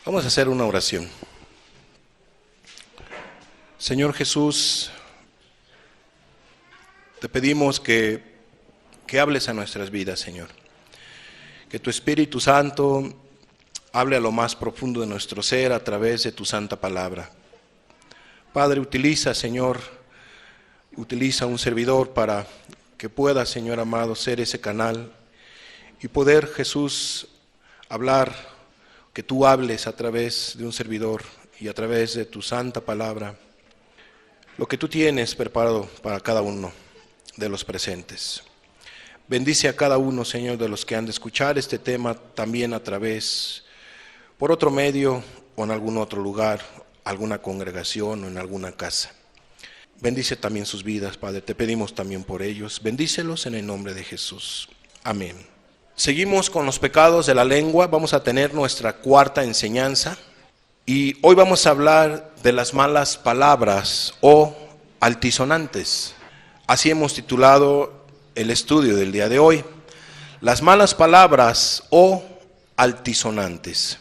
Vamos a hacer una oración. Señor Jesús, te pedimos que hables a nuestras vidas, Señor. Que tu Espíritu Santo hable a lo más profundo de nuestro ser a través de tu santa palabra. Padre, utiliza, Señor, utiliza un servidor para que pueda, Señor amado, ser ese canal y poder, Jesús, hablar, que tú hables a través de un servidor y a través de tu santa palabra, lo que tú tienes preparado para cada uno de los presentes. Bendice a cada uno, Señor, de los que han de escuchar este tema también a través, por otro medio o en algún otro lugar, alguna congregación o en alguna casa. Bendice también sus vidas, Padre, te pedimos también por ellos. Bendícelos en el nombre de Jesús. Amén. Seguimos con los pecados de la lengua. Vamos a tener nuestra cuarta enseñanza. Y hoy vamos a hablar de las malas palabras o altisonantes. Así hemos titulado el estudio del día de hoy. Las malas palabras o altisonantes.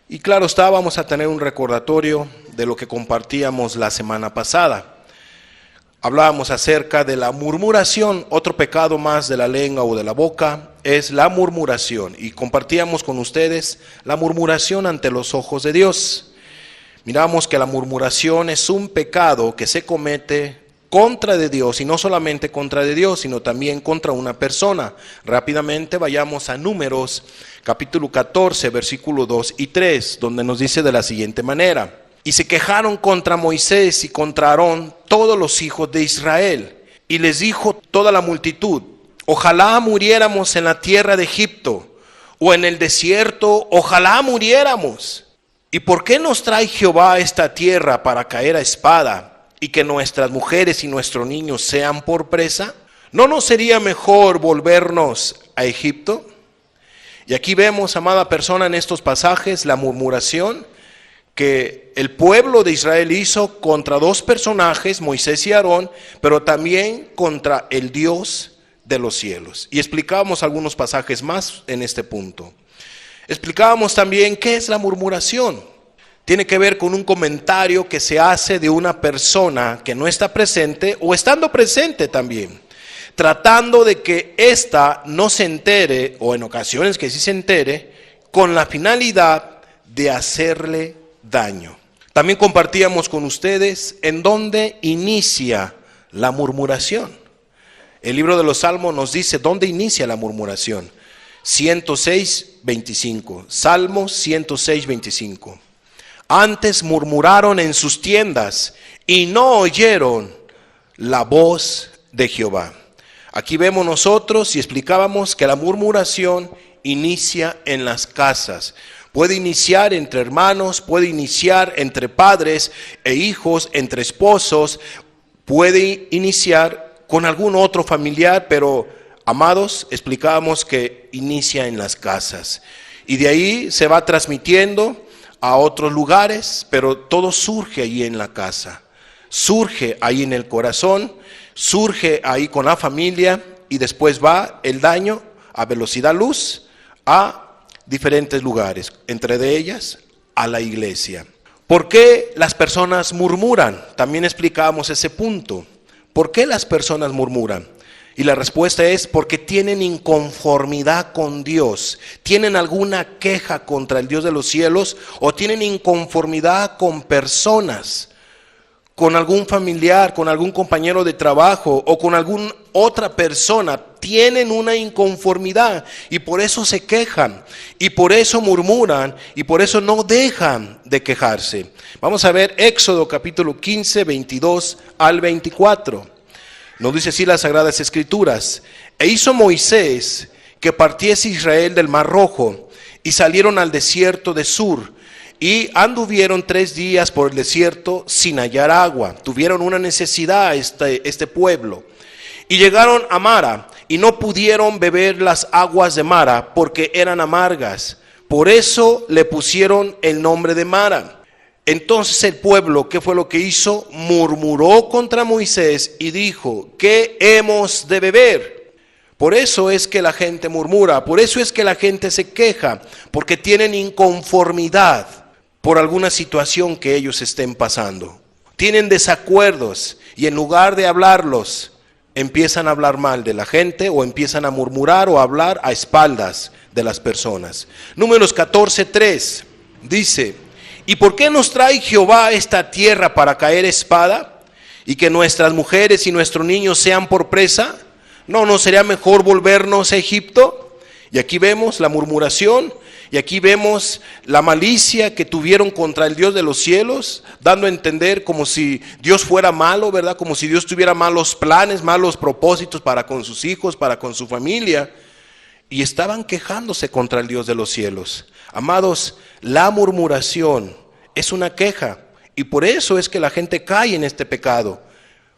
Y claro está, vamos a tener un recordatorio de lo que compartíamos la semana pasada. Hablábamos acerca de la murmuración. Otro pecado más de la lengua o de la boca es la murmuración. Y compartíamos con ustedes la murmuración ante los ojos de Dios. Miramos que la murmuración es un pecado que se comete contra de Dios, y no solamente contra de Dios, sino también contra una persona. Rápidamente vayamos a Números, capítulo 14, versículo 2 y 3, donde nos dice de la siguiente manera: y se quejaron contra Moisés y contra Aarón todos los hijos de Israel, y les dijo toda la multitud: ojalá muriéramos en la tierra de Egipto, o en el desierto, ojalá muriéramos. ¿Y por qué nos trae Jehová a esta tierra para caer a espada, y que nuestras mujeres y nuestros niños sean por presa? ¿No nos sería mejor volvernos a Egipto? Y aquí vemos, amada persona, en estos pasajes la murmuración que el pueblo de Israel hizo contra dos personajes, Moisés y Aarón, pero también contra el Dios de los cielos. Y explicábamos algunos pasajes más en este punto. Explicábamos también qué es la murmuración. Tiene que ver con un comentario que se hace de una persona que no está presente o estando presente también, tratando de que ésta no se entere, o en ocasiones que sí se entere, con la finalidad de hacerle daño. También compartíamos con ustedes en dónde inicia la murmuración. El libro de los Salmos nos dice dónde inicia la murmuración. 106:25. Salmos 106:25. Antes murmuraron en sus tiendas y no oyeron la voz de Jehová. Aquí vemos nosotros y explicábamos que la murmuración inicia en las casas. Puede iniciar entre hermanos, puede iniciar entre padres e hijos, entre esposos, puede iniciar con algún otro familiar, pero amados, explicábamos que inicia en las casas. Y de ahí se va transmitiendo a otros lugares, pero todo surge ahí en la casa, surge ahí en el corazón, surge ahí con la familia, y después va el daño a velocidad luz a diferentes lugares, entre de ellas a la iglesia. ¿Por qué las personas murmuran? También explicábamos ese punto. ¿Por qué las personas murmuran? Y la respuesta es porque tienen inconformidad con Dios, tienen alguna queja contra el Dios de los cielos, o tienen inconformidad con personas, con algún familiar, con algún compañero de trabajo o con alguna otra persona. Tienen una inconformidad y por eso se quejan y por eso murmuran y por eso no dejan de quejarse. Vamos a ver Éxodo capítulo 15, 22 al 24. Nos dice así las Sagradas Escrituras: e hizo Moisés que partiese Israel del Mar Rojo, y salieron al desierto de Sur, y anduvieron 3 días por el desierto sin hallar agua. Tuvieron una necesidad este pueblo. Y llegaron a Mara, y no pudieron beber las aguas de Mara, porque eran amargas. Por eso le pusieron el nombre de Mara. Entonces el pueblo, ¿qué fue lo que hizo? Murmuró contra Moisés y dijo: ¿qué hemos de beber? Por eso es que la gente murmura, por eso es que la gente se queja, porque tienen inconformidad por alguna situación que ellos estén pasando. Tienen desacuerdos y en lugar de hablarlos, empiezan a hablar mal de la gente o empiezan a murmurar o a hablar a espaldas de las personas. Números 14:3 dice: ¿y por qué nos trae Jehová a esta tierra para caer espada? ¿Y que nuestras mujeres y nuestros niños sean por presa? ¿No sería mejor volvernos a Egipto? Y aquí vemos la murmuración, y aquí vemos la malicia que tuvieron contra el Dios de los cielos, dando a entender como si Dios fuera malo, ¿verdad? Como si Dios tuviera malos planes, malos propósitos para con sus hijos, para con su familia. Y estaban quejándose contra el Dios de los cielos. Amados, la murmuración es una queja, y por eso es que la gente cae en este pecado.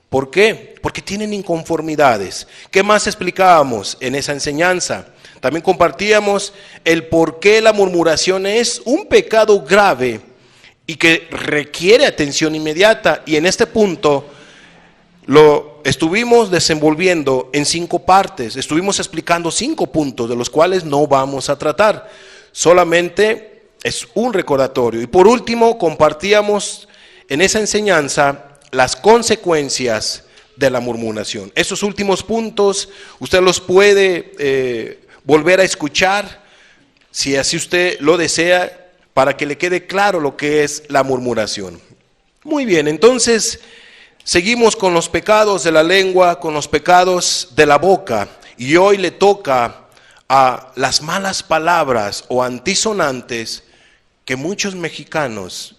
¿Por qué? Porque tienen inconformidades. ¿Qué más explicábamos en esa enseñanza? También compartíamos el por qué la murmuración es un pecado grave y que requiere atención inmediata. Y en este punto lo estuvimos desenvolviendo en 5 partes. Estuvimos explicando 5 puntos, de los cuales no vamos a tratar. Solamente es un recordatorio. Y por último, compartíamos en esa enseñanza las consecuencias de la murmuración. Esos últimos puntos usted los puede volver a escuchar, si así usted lo desea, para que le quede claro lo que es la murmuración. Muy bien, entonces seguimos con los pecados de la lengua, con los pecados de la boca, y hoy le toca a las malas palabras o antisonantes que muchos mexicanos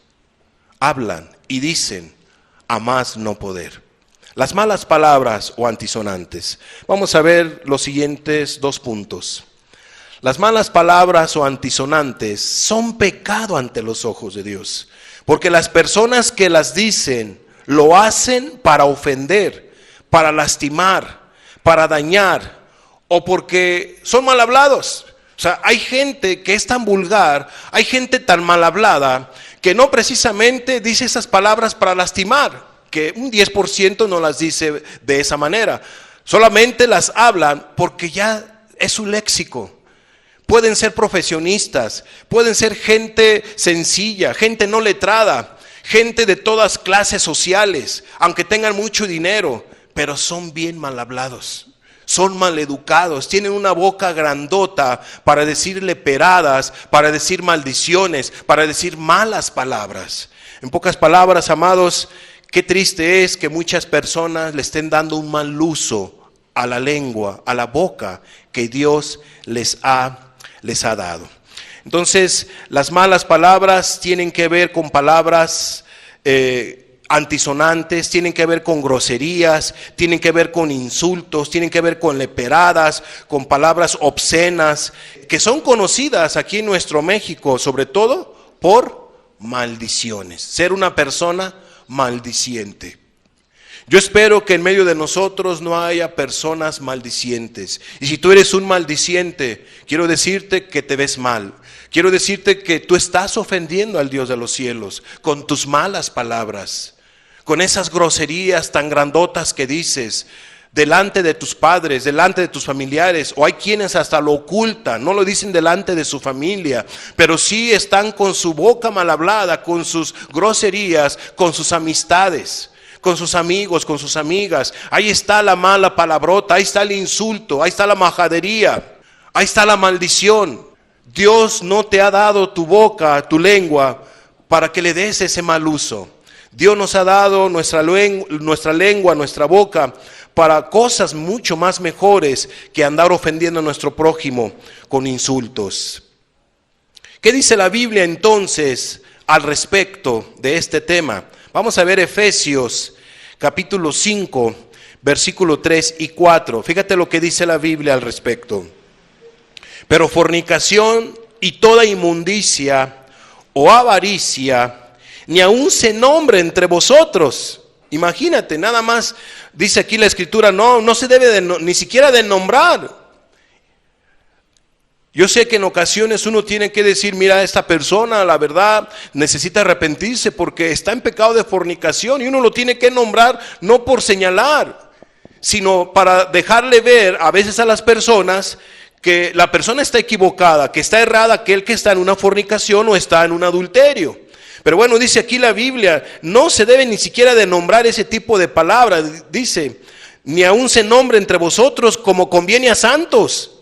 hablan y dicen a más no poder. Las malas palabras o antisonantes. Vamos a ver los siguientes 2 puntos. Las malas palabras o antisonantes son pecado ante los ojos de Dios, porque las personas que las dicen lo hacen para ofender, para lastimar, para dañar, o porque son mal hablados. O sea, hay gente que es tan vulgar, hay gente tan mal hablada, que no precisamente dice esas palabras para lastimar, que un 10% no las dice de esa manera. Solamente las hablan porque ya es su léxico. Pueden ser profesionistas, pueden ser gente sencilla, gente no letrada, gente de todas clases sociales, aunque tengan mucho dinero, pero son bien mal hablados. Son maleducados, tienen una boca grandota para decir leperadas, para decir maldiciones, para decir malas palabras. En pocas palabras, amados, qué triste es que muchas personas le estén dando un mal uso a la lengua, a la boca que Dios les ha dado. Entonces, las malas palabras tienen que ver con palabras antisonantes, tienen que ver con groserías, tienen que ver con insultos, tienen que ver con leperadas, con palabras obscenas, que son conocidas aquí en nuestro México, sobre todo por maldiciones. Ser una persona maldiciente. Yo espero que en medio de nosotros no haya personas maldicientes. Y si tú eres un maldiciente, quiero decirte que te ves mal. Quiero decirte que tú estás ofendiendo al Dios de los cielos con tus malas palabras, con esas groserías tan grandotas que dices delante de tus padres, delante de tus familiares, o hay quienes hasta lo ocultan, no lo dicen delante de su familia, pero sí están con su boca mal hablada, con sus groserías, con sus amistades, con sus amigos, con sus amigas. Ahí está la mala palabrota, ahí está el insulto, ahí está la majadería, ahí está la maldición. Dios no te ha dado tu boca, tu lengua, para que le des ese mal uso. Dios nos ha dado nuestra lengua, nuestra boca, para cosas mucho más mejores que andar ofendiendo a nuestro prójimo con insultos. ¿Qué dice la Biblia entonces al respecto de este tema? Vamos a ver Efesios capítulo 5, versículo 3 y 4. Fíjate lo que dice la Biblia al respecto. Pero fornicación y toda inmundicia o avaricia, ni aun se nombre entre vosotros. Imagínate, nada más dice aquí la Escritura, no se debe ni siquiera de nombrar. Yo sé que en ocasiones uno tiene que decir, mira, esta persona, la verdad, necesita arrepentirse porque está en pecado de fornicación, y uno lo tiene que nombrar no por señalar, sino para dejarle ver a veces a las personas que la persona está equivocada, que está errada, aquel que está en una fornicación o está en un adulterio. Pero bueno, dice aquí la Biblia, no se debe ni siquiera de nombrar ese tipo de palabras. Dice, ni aun se nombre entre vosotros como conviene a santos,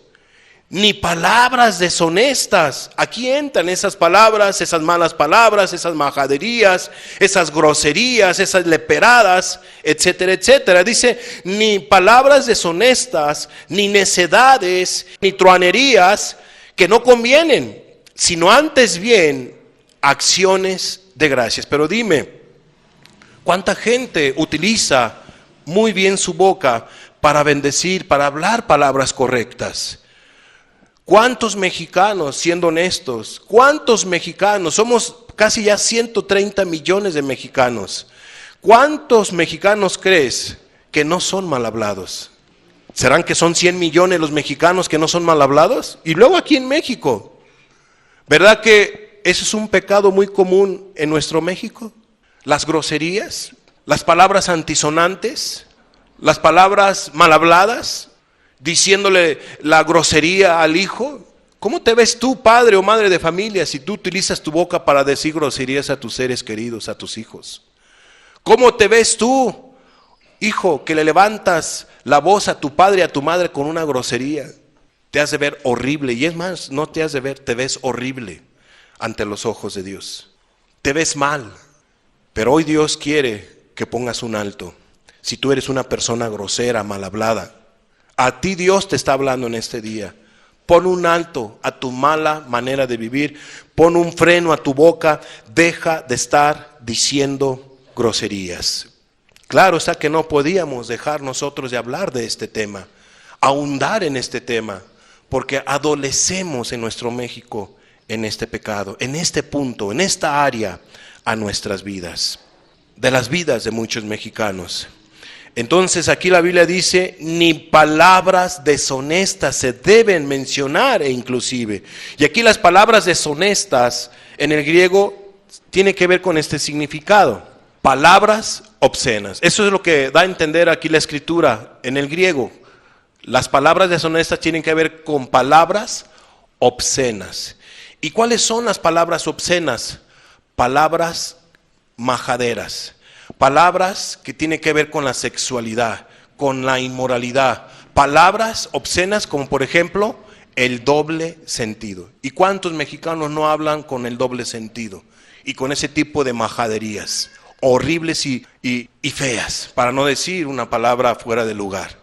ni palabras deshonestas. Aquí entran esas palabras, esas malas palabras, esas majaderías, esas groserías, esas leperadas, etcétera, etcétera. Dice, ni palabras deshonestas, ni necedades, ni truanerías que no convienen, sino antes bien acciones de gracias. Pero dime, ¿cuánta gente utiliza muy bien su boca para bendecir, para hablar palabras correctas? ¿Cuántos mexicanos, siendo honestos, cuántos mexicanos, somos casi ya 130 millones de mexicanos, cuántos mexicanos crees que no son mal hablados? ¿Serán que son 100 millones los mexicanos que no son mal hablados? Y luego aquí en México, ¿verdad que eso es un pecado muy común en nuestro México? Las groserías, las palabras antisonantes, las palabras mal habladas, diciéndole la grosería al hijo. ¿Cómo te ves tú, padre o madre de familia, si tú utilizas tu boca para decir groserías a tus seres queridos, a tus hijos? ¿Cómo te ves tú, hijo, que le levantas la voz a tu padre y a tu madre con una grosería? Te has de ver horrible, y es más, no te has de ver, te ves horrible ante los ojos de Dios. Te ves mal, pero hoy Dios quiere que pongas un alto. Si tú eres una persona grosera, mal hablada, a ti Dios te está hablando en este día. Pon un alto a tu mala manera de vivir. Pon un freno a tu boca. Deja de estar diciendo groserías. Claro está que no podíamos dejar nosotros de hablar de este tema, ahondar en este tema, porque adolecemos en nuestro México en este pecado, en este punto, en esta área a nuestras vidas, de las vidas de muchos mexicanos. Entonces aquí la Biblia dice, ni palabras deshonestas se deben mencionar inclusive. Y aquí las palabras deshonestas en el griego tiene que ver con este significado. Palabras obscenas. Eso es lo que da a entender aquí la escritura en el griego. Las palabras deshonestas tienen que ver con palabras obscenas. ¿Y cuáles son las palabras obscenas? Palabras majaderas. Palabras que tienen que ver con la sexualidad, con la inmoralidad. Palabras obscenas como por ejemplo el doble sentido. ¿Y cuántos mexicanos no hablan con el doble sentido? Y con ese tipo de majaderías horribles y feas, para no decir una palabra fuera de lugar.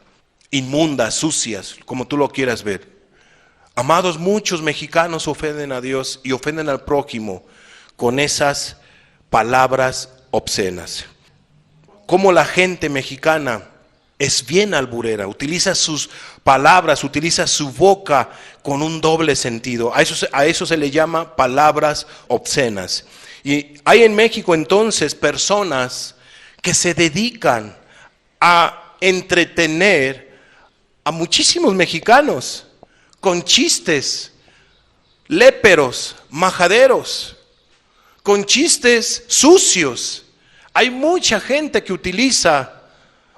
Inmundas, sucias, como tú lo quieras ver. Amados, muchos mexicanos ofenden a Dios y ofenden al prójimo con esas palabras obscenas. Como la gente mexicana es bien alburera, utiliza sus palabras, utiliza su boca con un doble sentido. A eso se le llama palabras obscenas. Y hay en México entonces personas que se dedican a entretener a muchísimos mexicanos con chistes léperos, majaderos, con chistes sucios. Hay mucha gente que utiliza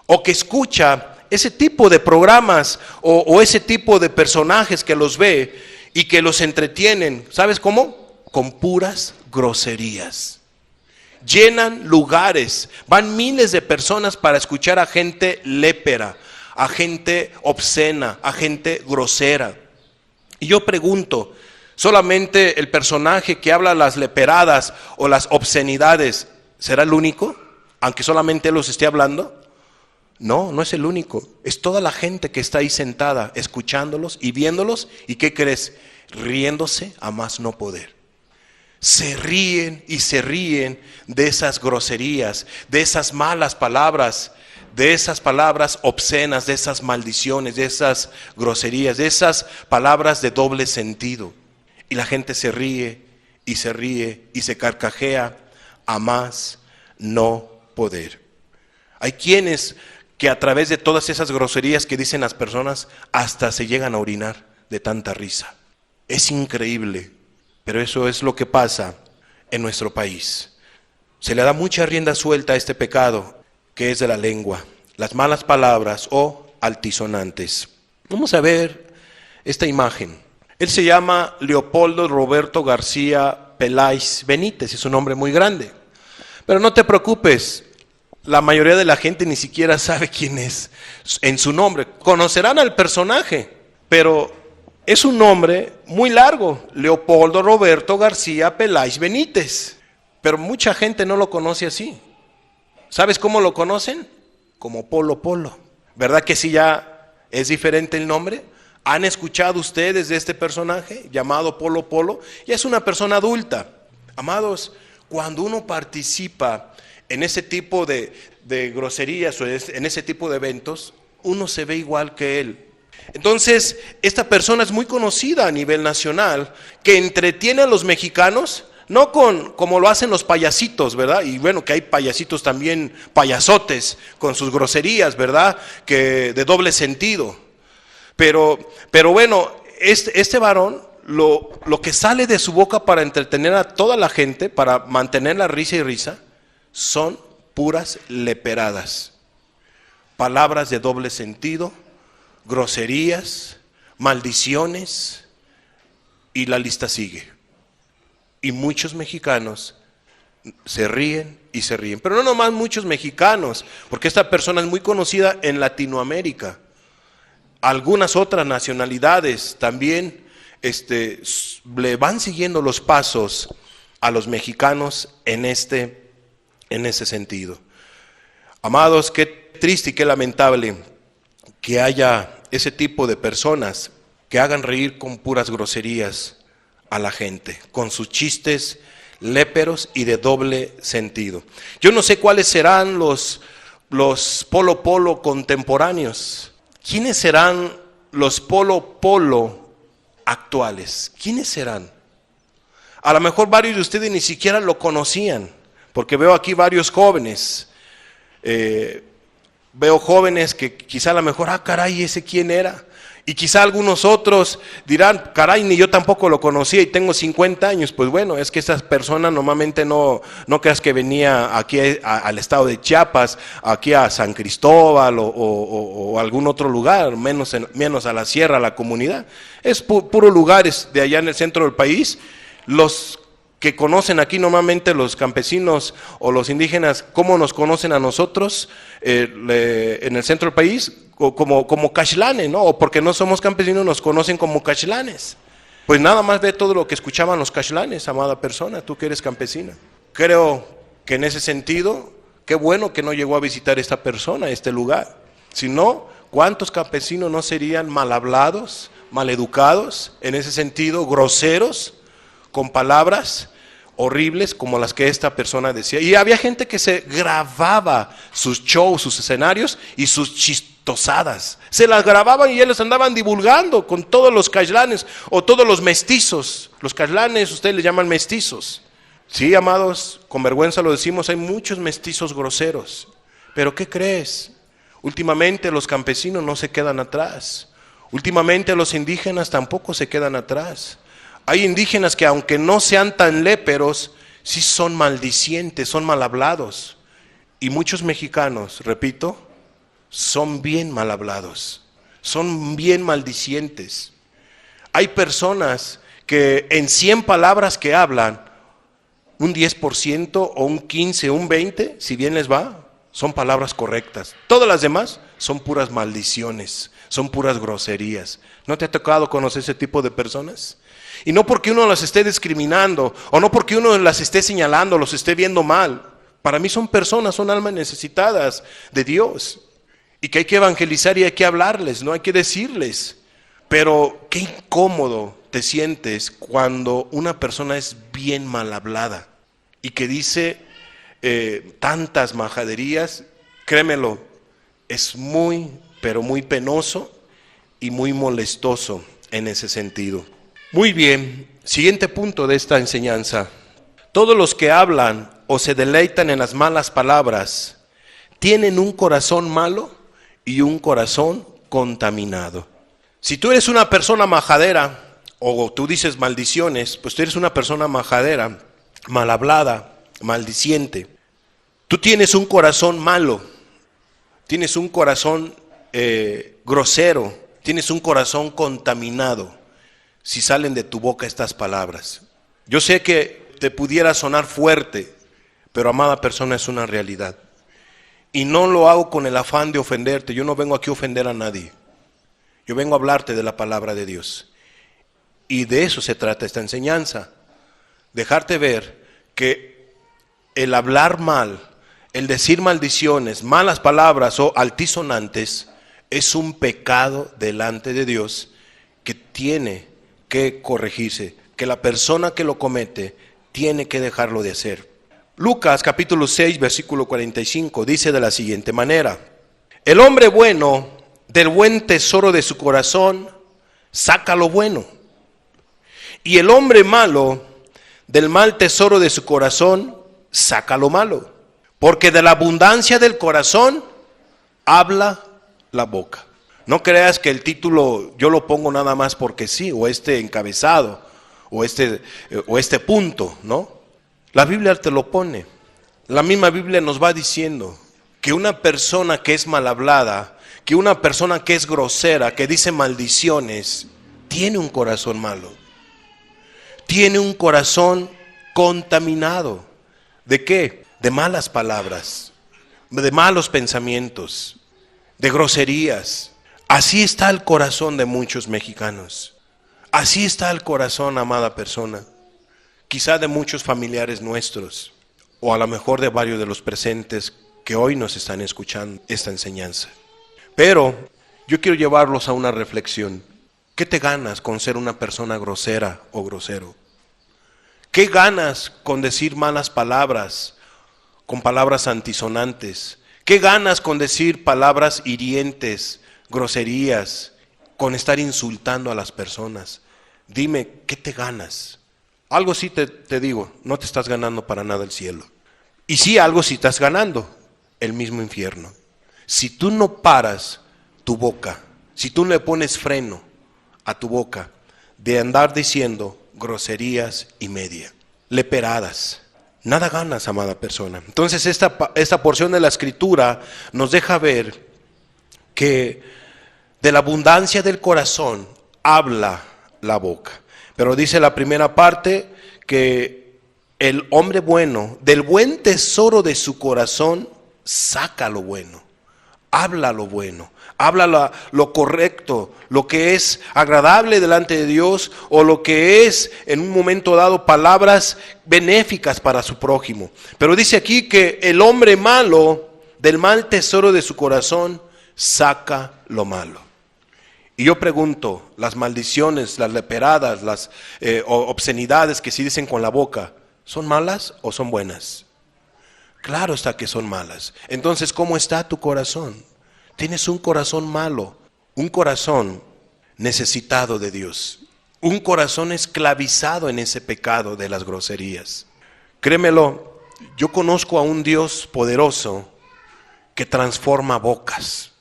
o que escucha ese tipo de programas o ese tipo de personajes que los ve y que los entretienen. ¿Sabes cómo? Con puras groserías. Llenan lugares, van miles de personas para escuchar a gente lépera, a gente obscena, a gente grosera. Y yo pregunto, ¿solamente el personaje que habla las leperadas o las obscenidades será el único? Aunque solamente él los esté hablando. No, no es el único. Es toda la gente que está ahí sentada, escuchándolos y viéndolos. ¿Y qué crees? Riéndose a más no poder. Se ríen y se ríen de esas groserías, de esas malas palabras, de esas palabras obscenas, de esas maldiciones, de esas groserías, de esas palabras de doble sentido. Y la gente se ríe y se carcajea a más no poder. Hay quienes que a través de todas esas groserías que dicen las personas hasta se llegan a orinar de tanta risa. Es increíble, pero eso es lo que pasa en nuestro país. Se le da mucha rienda suelta a este pecado que es de la lengua. las malas palabras o altisonantes. Vamos a ver esta imagen. Él se llama Leopoldo Roberto García Peláez Benítez, es un hombre muy grande. Pero no te preocupes, la mayoría de la gente ni siquiera sabe quién es en su nombre. Conocerán al personaje, pero es un nombre muy largo, Leopoldo Roberto García Peláez Benítez. Pero mucha gente no lo conoce así. ¿Sabes cómo lo conocen? Como Polo Polo. ¿Verdad que sí ya es diferente el nombre? ¿Han escuchado ustedes de este personaje llamado Polo Polo? Ya es una persona adulta. Amados, cuando uno participa en ese tipo de groserías o en ese tipo de eventos, uno se ve igual que él. Entonces, esta persona es muy conocida a nivel nacional, que entretiene a los mexicanos, no como lo hacen los payasitos, ¿verdad? Y bueno, que hay payasitos también, payasotes, con sus groserías, ¿verdad? Que de doble sentido. Pero bueno, este varón, lo que sale de su boca para entretener a toda la gente, para mantener la risa y risa, son puras leperadas. Palabras de doble sentido, groserías, maldiciones, y la lista sigue. Y muchos mexicanos se ríen y se ríen. Pero no nomás muchos mexicanos, porque esta persona es muy conocida en Latinoamérica. Algunas otras nacionalidades también le van siguiendo los pasos a los mexicanos en ese sentido. Amados, qué triste y qué lamentable que haya ese tipo de personas que hagan reír con puras groserías a la gente, con sus chistes léperos y de doble sentido. Yo no sé cuáles serán los Polo Polo contemporáneos. ¿Quiénes serán los Polo Polo actuales? ¿Quiénes serán? A lo mejor varios de ustedes ni siquiera lo conocían, porque veo aquí varios jóvenes. Veo jóvenes que quizá a lo mejor, caray, ¿ese quién era? Y quizá algunos otros dirán, caray, ni yo tampoco lo conocía y tengo 50 años. Pues bueno, es que esas personas normalmente no creas que venía aquí al estado de Chiapas, aquí a San Cristóbal o algún otro lugar, menos a la sierra, a la comunidad. Es puros lugares de allá en el centro del país. Los que conocen aquí normalmente los campesinos o los indígenas, ¿cómo nos conocen a nosotros en el centro del país? Como caxlanes, ¿no? O porque no somos campesinos nos conocen como caxlanes. Pues nada más ve todo lo que escuchaban los caxlanes, amada persona, tú que eres campesina. Creo que en ese sentido, qué bueno que no llegó a visitar esta persona, este lugar. Si no, ¿cuántos campesinos no serían mal hablados, mal educados, en ese sentido, groseros, con palabras horribles como las que esta persona decía? Y había gente que se grababa sus shows, sus escenarios y sus chistosadas. Se las grababan y ellos andaban divulgando con todos los caxlanes o todos los mestizos. Los caxlanes ustedes les llaman mestizos. Sí, amados, con vergüenza lo decimos, hay muchos mestizos groseros. Pero ¿qué crees? Últimamente los campesinos no se quedan atrás. Últimamente los indígenas tampoco se quedan atrás. Hay indígenas que aunque no sean tan léperos, sí son maldicientes, son mal hablados. Y muchos mexicanos, repito, son bien mal hablados, son bien maldicientes. Hay personas que en 100 palabras que hablan, un 10% o un 15, un 20, si bien les va, son palabras correctas. Todas las demás son puras maldiciones, son puras groserías. ¿No te ha tocado conocer ese tipo de personas? Y no porque uno las esté discriminando, o no porque uno las esté señalando, los esté viendo mal. Para mí son personas, son almas necesitadas de Dios. Y que hay que evangelizar y hay que hablarles, no hay que decirles. Pero qué incómodo te sientes cuando una persona es bien mal hablada y que dice tantas majaderías. Créemelo, es muy, pero muy penoso y muy molestoso en ese sentido. Muy bien, siguiente punto de esta enseñanza. Todos los que hablan o se deleitan en las malas palabras tienen un corazón malo y un corazón contaminado. Si tú eres una persona majadera o tú dices maldiciones, pues tú eres una persona majadera, mal hablada, maldiciente. Tú tienes un corazón malo. tienes un corazón grosero, tienes un corazón contaminado si salen de tu boca estas palabras. Yo sé que te pudiera sonar fuerte, pero amada persona, es una realidad. Y no lo hago con el afán de ofenderte. Yo no vengo aquí a ofender a nadie. Yo vengo a hablarte de la palabra de Dios. Y de eso se trata esta enseñanza. Dejarte ver que el hablar mal, el decir maldiciones, malas palabras o altisonantes, es un pecado delante de Dios que tiene que corregirse, que la persona que lo comete tiene que dejarlo de hacer. Lucas capítulo 6 versículo 45 dice de la siguiente manera: el hombre bueno del buen tesoro de su corazón saca lo bueno, y el hombre malo del mal tesoro de su corazón saca lo malo, porque de la abundancia del corazón habla la boca. No creas que el título yo lo pongo nada más porque sí, o este encabezado, o este punto, ¿no? La Biblia te lo pone. La misma Biblia nos va diciendo que una persona que es mal hablada, que una persona que es grosera, que dice maldiciones, tiene un corazón malo. Tiene un corazón contaminado. ¿De qué? De malas palabras, de malos pensamientos, de groserías. Así está el corazón de muchos mexicanos. Así está el corazón, amada persona. Quizá de muchos familiares nuestros, o a lo mejor de varios de los presentes que hoy nos están escuchando esta enseñanza. Pero yo quiero llevarlos a una reflexión. ¿Qué te ganas con ser una persona grosera o grosero? ¿Qué ganas con decir malas palabras, con palabras antisonantes? ¿Qué ganas con decir palabras hirientes, groserías, con estar insultando a las personas? Dime, ¿qué te ganas? Algo sí te digo, no te estás ganando para nada el cielo. Y sí, algo sí estás ganando, el mismo infierno. Si tú no paras tu boca, si tú no le pones freno a tu boca de andar diciendo groserías y media, leperadas, nada ganas, amada persona. Entonces esta porción de la Escritura nos deja ver que de la abundancia del corazón habla la boca. Pero dice la primera parte que el hombre bueno, del buen tesoro de su corazón, saca lo bueno, habla lo bueno, habla lo correcto, lo que es agradable delante de Dios, o lo que es en un momento dado palabras benéficas para su prójimo. Pero dice aquí que el hombre malo, del mal tesoro de su corazón, saca lo malo. Y yo pregunto, las maldiciones, las leperadas, las obscenidades que se dicen con la boca, ¿son malas o son buenas? Claro está que son malas. Entonces, ¿cómo está tu corazón? Tienes un corazón malo, un corazón necesitado de Dios, un corazón esclavizado en ese pecado de las groserías. Créemelo, yo conozco a un Dios poderoso que transforma bocas,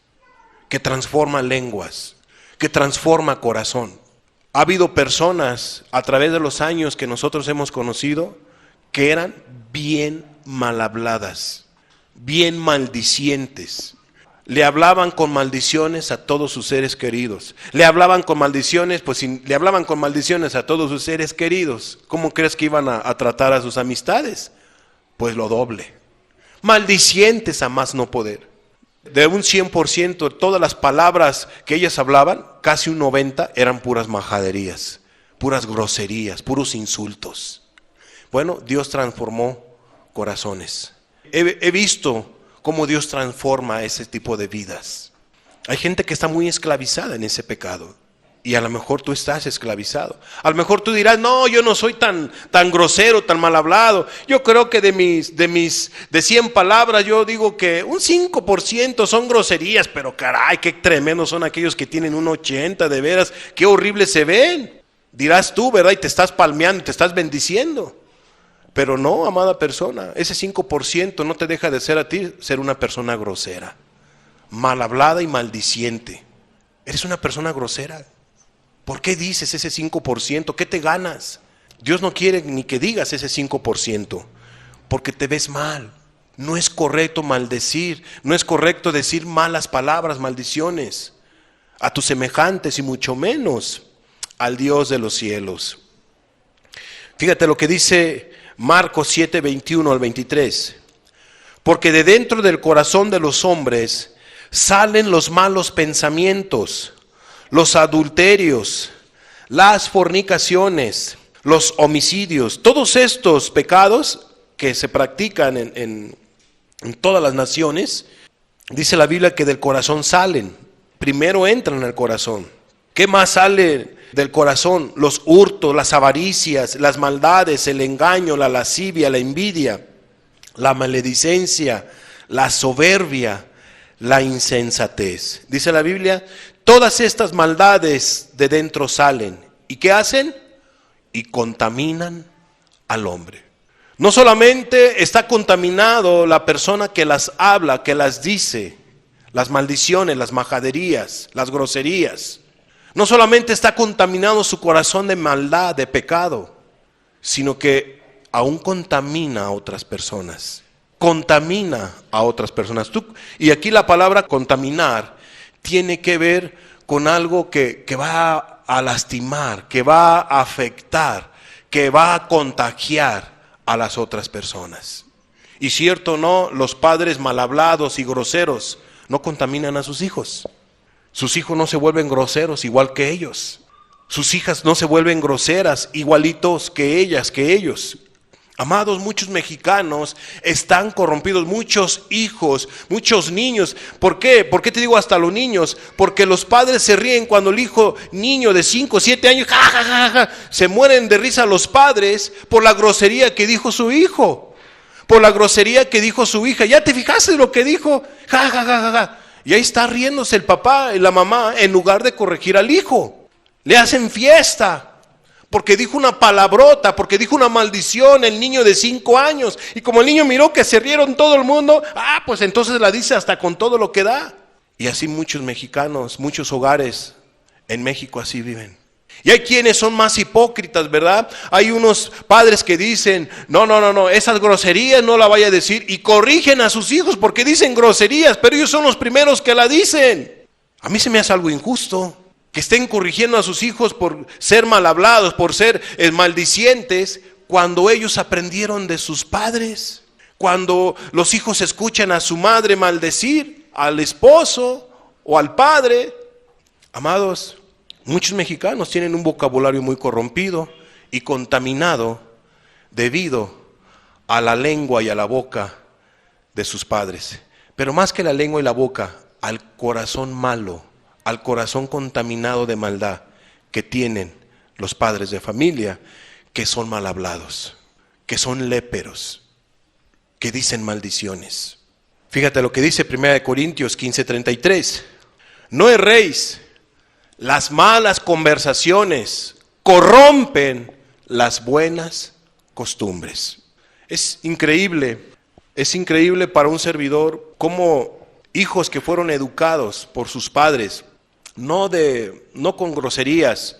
que transforma lenguas, que transforma corazón. Ha habido personas a través de los años que nosotros hemos conocido que eran bien mal habladas, bien maldicientes. Le hablaban con maldiciones a todos sus seres queridos. Le hablaban con maldiciones, pues si le hablaban con maldiciones a todos sus seres queridos, ¿cómo crees que iban a tratar a sus amistades? Pues lo doble. Maldicientes a más no poder. De un 100%, todas las palabras que ellas hablaban, casi un 90% eran puras majaderías, puras groserías, puros insultos. Bueno, Dios transformó corazones. He visto cómo Dios transforma ese tipo de vidas. Hay gente que está muy esclavizada en ese pecado. Y a lo mejor tú estás esclavizado. A lo mejor tú dirás, no, yo no soy tan grosero, tan mal hablado. Yo creo que de 100 palabras, yo digo que un 5% son groserías, pero caray, qué tremendos son aquellos que tienen un 80%, de veras, qué horribles se ven. Dirás tú, ¿verdad? Y te estás palmeando, te estás bendiciendo. Pero no, amada persona, ese 5% no te deja de ser a ti ser una persona grosera, mal hablada y maldiciente. Eres una persona grosera. ¿Por qué dices ese 5%? ¿Qué te ganas? Dios no quiere ni que digas ese 5%, porque te ves mal, No es correcto maldecir, no es correcto decir malas palabras, maldiciones a tus semejantes y mucho menos al Dios de los cielos. Fíjate lo que dice Marcos 7, 21 al 23. Porque de dentro del corazón de los hombres salen los malos pensamientos, los adulterios, las fornicaciones, los homicidios, todos estos pecados que se practican en todas las naciones. Dice la Biblia que del corazón salen, primero entran al corazón. ¿Qué más sale del corazón? Los hurtos, las avaricias, las maldades, el engaño, la lascivia, la envidia, la maledicencia, la soberbia, la insensatez. Dice la Biblia, todas estas maldades de dentro salen. ¿Y qué hacen? Y contaminan al hombre. No solamente está contaminado la persona que las habla, que las dice, las maldiciones, las majaderías, las groserías. No solamente está contaminado su corazón de maldad, de pecado, sino que aún contamina a otras personas. Contamina a otras personas. Y aquí la palabra contaminar tiene que ver con algo que va a lastimar, que va a afectar, que va a contagiar a las otras personas. Y cierto o no, los padres mal hablados y groseros no contaminan a sus hijos. Sus hijos no se vuelven groseros igual que ellos. Sus hijas no se vuelven groseras igualitos que ellas, que ellos. Amados, muchos mexicanos están corrompidos, muchos hijos, muchos niños. ¿Por qué? ¿Por qué te digo hasta los niños? Porque los padres se ríen cuando el hijo niño de 5 o 7 años, ja, ja, ja, ja, se mueren de risa los padres por la grosería que dijo su hijo, por la grosería que dijo su hija. ¿Ya te fijaste lo que dijo? Ja, ja, ja, ja, ja. Y ahí está riéndose el papá y la mamá en lugar de corregir al hijo. Le hacen fiesta. Porque dijo una palabrota, porque dijo una maldición el niño de 5 años. Y como el niño miró que se rieron todo el mundo, pues entonces la dice hasta con todo lo que da. Y así muchos mexicanos, muchos hogares en México así viven. Y hay quienes son más hipócritas, ¿verdad? Hay unos padres que dicen, no, esas groserías no la vaya a decir. Y corrigen a sus hijos porque dicen groserías, pero ellos son los primeros que la dicen. A mí se me hace algo injusto que estén corrigiendo a sus hijos por ser mal hablados, por ser maldicientes, cuando ellos aprendieron de sus padres. Cuando los hijos escuchan a su madre maldecir, al esposo o al padre. Amados, muchos mexicanos tienen un vocabulario muy corrompido y contaminado debido a la lengua y a la boca de sus padres. Pero más que la lengua y la boca, al corazón malo, al corazón contaminado de maldad que tienen los padres de familia, que son mal hablados, que son léperos, que dicen maldiciones. Fíjate lo que dice 1 Corintios 15:33. No erréis, las malas conversaciones corrompen las buenas costumbres. Es increíble para un servidor cómo hijos que fueron educados por sus padres, no con groserías,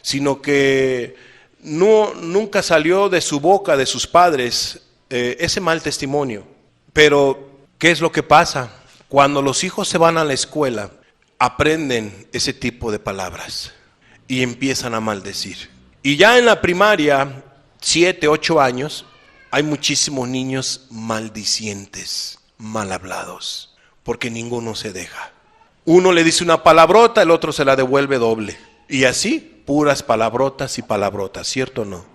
sino que nunca salió de su boca, de sus padres, ese mal testimonio. Pero, ¿qué es lo que pasa? Cuando los hijos se van a la escuela, aprenden ese tipo de palabras y empiezan a maldecir. Y ya en la primaria, 7, 8 años, hay muchísimos niños maldicientes, mal hablados, porque ninguno se deja. Uno le dice una palabrota, el otro se la devuelve doble. Y así, puras palabrotas y palabrotas, ¿cierto o no?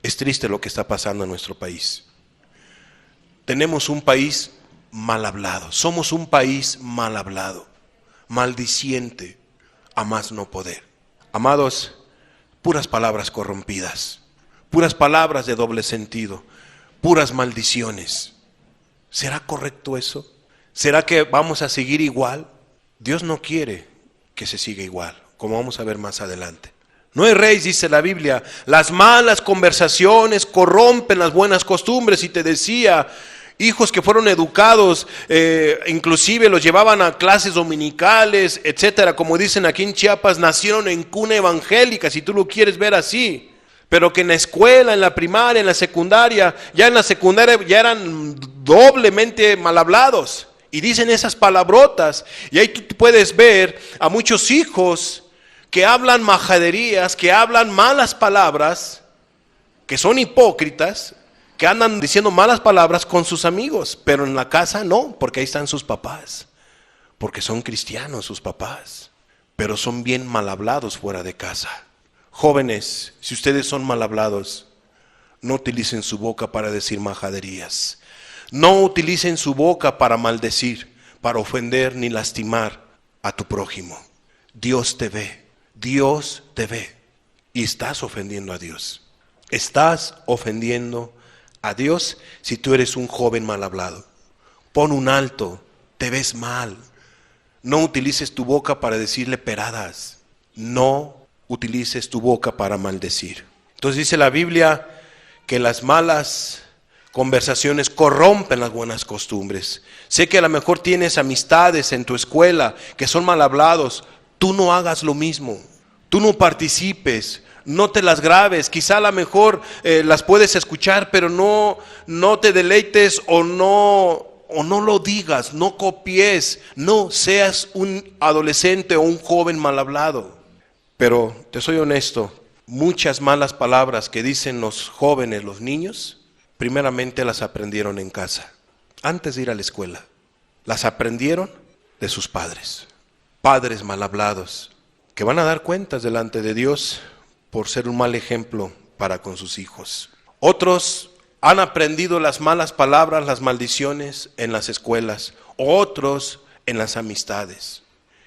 Es triste lo que está pasando en nuestro país. Tenemos un país mal hablado, somos un país mal hablado, maldiciente, a más no poder. Amados, puras palabras corrompidas, puras palabras de doble sentido, puras maldiciones. ¿Será correcto eso? ¿Será que vamos a seguir igual? Dios no quiere que se siga igual, como vamos a ver más adelante. No erréis, dice la Biblia, las malas conversaciones corrompen las buenas costumbres. Y te decía, hijos que fueron educados, inclusive los llevaban a clases dominicales, etcétera. Como dicen aquí en Chiapas, nacieron en cuna evangélica, si tú lo quieres ver así. Pero que en la escuela, en la primaria, en la secundaria, ya en la secundaria ya eran doblemente mal hablados. Y dicen esas palabrotas. Y ahí tú puedes ver a muchos hijos que hablan majaderías, que hablan malas palabras, que son hipócritas, que andan diciendo malas palabras con sus amigos, pero en la casa no, porque ahí están sus papás, porque son cristianos sus papás, pero son bien mal hablados fuera de casa. Jóvenes, si ustedes son mal hablados, no utilicen su boca para decir majaderías, no utilicen su boca para maldecir, para ofender ni lastimar a tu prójimo. Dios te ve y estás ofendiendo a Dios. Estás ofendiendo a Dios si tú eres un joven mal hablado. Pon un alto, te ves mal. No utilices tu boca para decirle peradas. No utilices tu boca para maldecir. Entonces dice la Biblia que las malas conversaciones corrompen las buenas costumbres. Sé que a lo mejor tienes amistades en tu escuela que son mal hablados. Tú no hagas lo mismo. Tú no participes. No te las grabes, quizá a lo mejor las puedes escuchar, pero no te deleites o no lo digas, no copies, no seas un adolescente o un joven mal hablado. Pero te soy honesto, muchas malas palabras que dicen los jóvenes, los niños, primeramente las aprendieron en casa, antes de ir a la escuela. Las aprendieron de sus padres, padres mal hablados, que van a dar cuentas delante de Dios por ser un mal ejemplo para con sus hijos. Otros han aprendido las malas palabras, las maldiciones en las escuelas, otros en las amistades.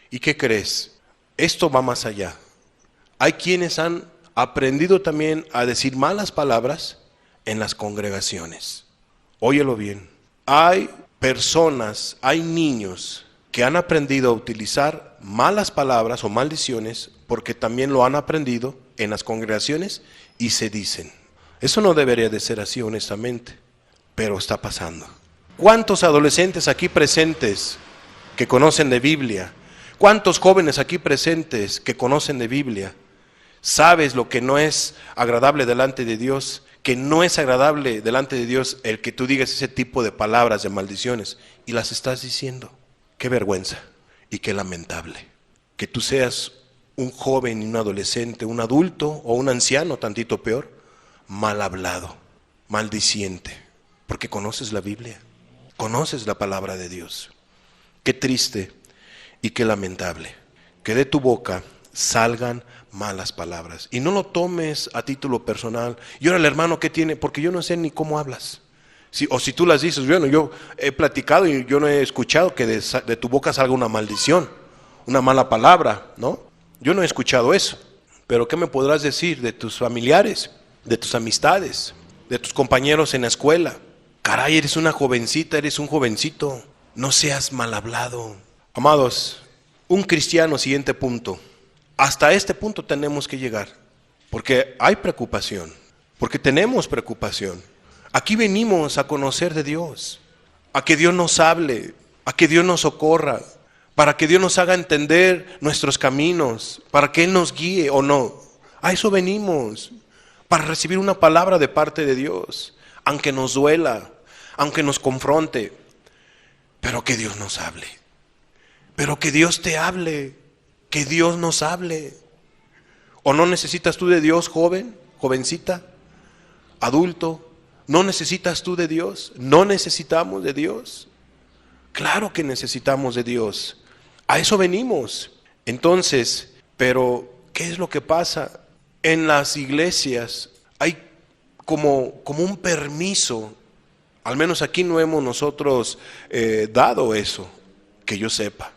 ¿Y qué crees? Esto va más allá. Hay quienes han aprendido también a decir malas palabras en las congregaciones. Óyelo bien. Hay personas, hay niños que han aprendido a utilizar malas palabras o maldiciones porque también lo han aprendido en las congregaciones y se dicen. Eso no debería de ser así, honestamente, pero está pasando. ¿Cuántos adolescentes aquí presentes que conocen de Biblia? ¿Cuántos jóvenes aquí presentes que conocen de Biblia? ¿Sabes lo que no es agradable delante de Dios? Que no es agradable delante de Dios el que tú digas ese tipo de palabras, de maldiciones, y las estás diciendo. Qué vergüenza y qué lamentable que tú seas un joven y un adolescente, un adulto o un anciano, tantito peor, mal hablado, maldiciente, porque conoces la Biblia, conoces la palabra de Dios. Qué triste y qué lamentable que de tu boca salgan malas palabras. Y no lo tomes a título personal. Y ahora el hermano, ¿qué tiene? Porque yo no sé ni cómo hablas. O si tú las dices, bueno, yo he platicado y yo no he escuchado que de tu boca salga una maldición, una mala palabra, ¿no? Yo no he escuchado eso, pero ¿qué me podrás decir de tus familiares, de tus amistades, de tus compañeros en la escuela? Caray, eres una jovencita, eres un jovencito, no seas mal hablado. Amados, un cristiano, siguiente punto, hasta este punto tenemos que llegar, porque hay preocupación, porque tenemos preocupación. Aquí venimos a conocer de Dios, a que Dios nos hable, a que Dios nos socorra, para que Dios nos haga entender nuestros caminos, para que Él nos guíe o no. A eso venimos, para recibir una palabra de parte de Dios, aunque nos duela, aunque nos confronte, pero que Dios nos hable, pero que Dios te hable, que Dios nos hable. ¿O no necesitas tú de Dios, joven, jovencita, adulto? ¿No necesitas tú de Dios? ¿No necesitamos de Dios? Claro que necesitamos de Dios. A eso venimos. Entonces, pero ¿qué es lo que pasa? En las iglesias hay como un permiso, al menos aquí no hemos nosotros dado eso, que yo sepa.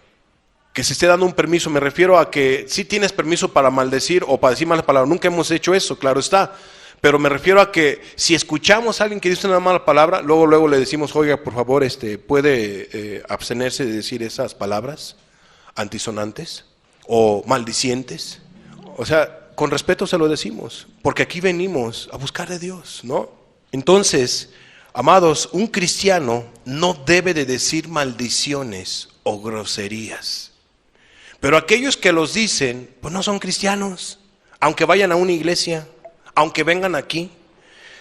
Que se esté dando un permiso, me refiero a que sí tienes permiso para maldecir o para decir malas palabras. Nunca hemos hecho eso, claro está. Pero me refiero a que si escuchamos a alguien que dice una mala palabra, luego le decimos, oiga, por favor, ¿puede abstenerse de decir esas palabras antisonantes o maldicientes? O sea, con respeto se lo decimos, porque aquí venimos a buscar de Dios, ¿no? Entonces, amados, un cristiano no debe de decir maldiciones o groserías. Pero aquellos que los dicen, pues no son cristianos, aunque vayan a una iglesia, aunque vengan aquí.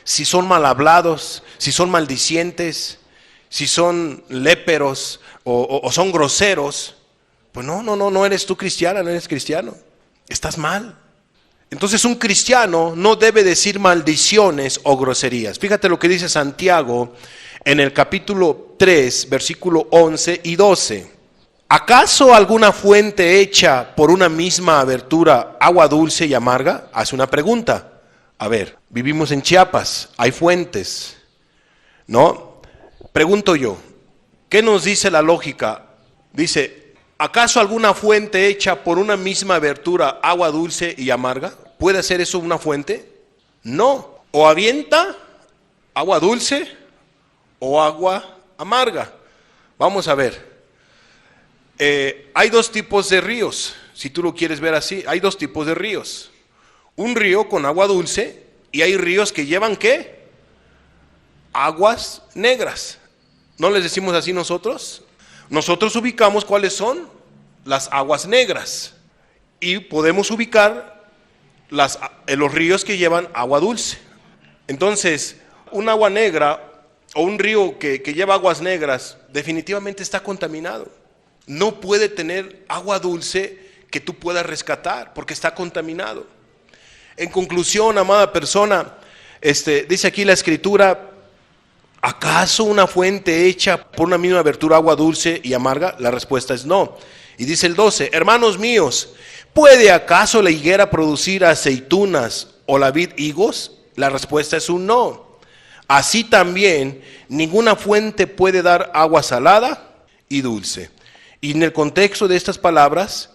Si son mal hablados, si son maldicientes, si son léperos o son groseros, pues no eres tú cristiana, no eres cristiano. Estás mal. Entonces un cristiano no debe decir maldiciones o groserías. Fíjate lo que dice Santiago en el capítulo 3, versículo 11 y 12. ¿Acaso alguna fuente hecha por una misma abertura, agua dulce y amarga? Hace una pregunta. A ver, vivimos en Chiapas, hay fuentes, ¿no? Pregunto yo, ¿qué nos dice la lógica? Dice, ¿acaso alguna fuente hecha por una misma abertura, agua dulce y amarga? ¿Puede hacer eso una fuente? No. O avienta agua dulce o agua amarga. Vamos a ver. Hay dos tipos de ríos, si tú lo quieres ver así. Hay dos tipos de ríos. Un río con agua dulce y hay ríos que llevan ¿qué? Aguas negras. ¿No les decimos así nosotros? Nosotros ubicamos cuáles son las aguas negras y podemos ubicar los ríos que llevan agua dulce. Entonces, un agua negra o un río que lleva aguas negras definitivamente está contaminado. No puede tener agua dulce que tú puedas rescatar porque está contaminado. En conclusión, amada persona, dice aquí la escritura, ¿acaso una fuente hecha por una misma abertura agua dulce y amarga? La respuesta es no. Y dice el 12, hermanos míos, ¿puede acaso la higuera producir aceitunas o la vid higos? La respuesta es un no. Así también, ninguna fuente puede dar agua salada y dulce. Y en el contexto de estas palabras,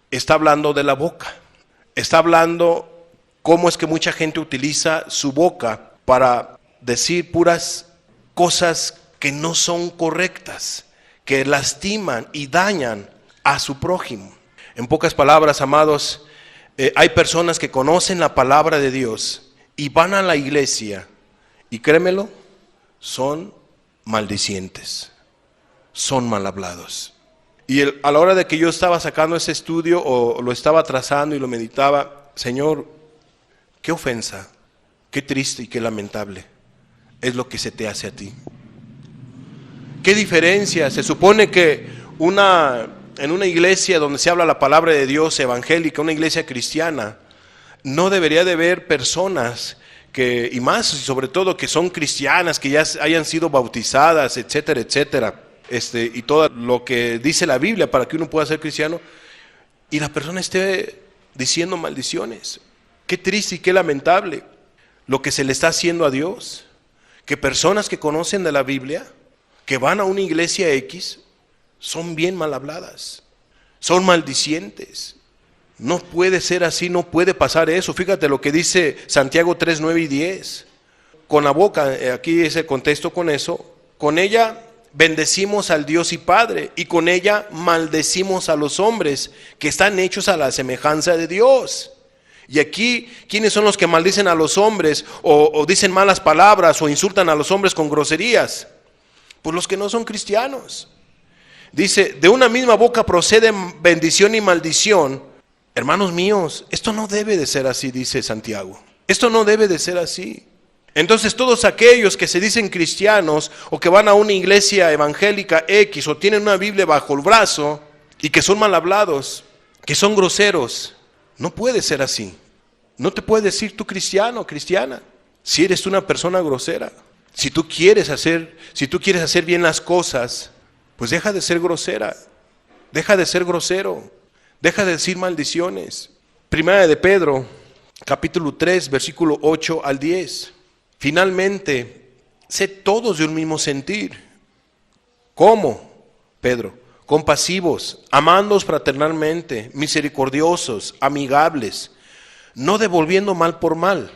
está hablando de la boca. Está hablando cómo es que mucha gente utiliza su boca para decir puras cosas que no son correctas, que lastiman y dañan a su prójimo. En pocas palabras, amados, hay personas que conocen la palabra de Dios y van a la iglesia y créemelo, son maldicientes, son mal hablados. Y a la hora de que yo estaba sacando ese estudio o lo estaba trazando y lo meditaba, Señor, qué ofensa, qué triste y qué lamentable es lo que se te hace a ti. ¿Qué diferencia? Se supone que en una iglesia donde se habla la palabra de Dios evangélica, una iglesia cristiana, no debería de haber personas que, y más sobre todo que son cristianas, que ya hayan sido bautizadas, etcétera, etcétera, y todo lo que dice la Biblia para que uno pueda ser cristiano, y la persona esté diciendo maldiciones. Qué triste y qué lamentable lo que se le está haciendo a Dios, que personas que conocen de la Biblia, que van a una iglesia X, son bien mal habladas, son maldicientes. No puede ser así, no puede pasar eso. Fíjate lo que dice Santiago 3, 9 y 10. Con la boca, aquí es el contexto con eso, con ella bendecimos al Dios y Padre, y con ella maldecimos a los hombres que están hechos a la semejanza de Dios. Y aquí, ¿quiénes son los que maldicen a los hombres o dicen malas palabras o insultan a los hombres con groserías? Pues los que no son cristianos. Dice, de una misma boca proceden bendición y maldición. Hermanos míos, esto no debe de ser así, dice Santiago. Esto no debe de ser así. Entonces todos aquellos que se dicen cristianos o que van a una iglesia evangélica X o tienen una Biblia bajo el brazo y que son mal hablados, que son groseros, no puede ser así. No te puedes decir tú cristiano o cristiana si eres una persona grosera. Si tú quieres hacer bien las cosas, pues deja de ser grosera, deja de ser grosero, deja de decir maldiciones. Primera de Pedro, capítulo 3, versículo 8 al 10. Finalmente, sed todos de un mismo sentir. ¿Cómo, Pedro? Compasivos, amándoos fraternalmente, misericordiosos, amigables, no devolviendo mal por mal,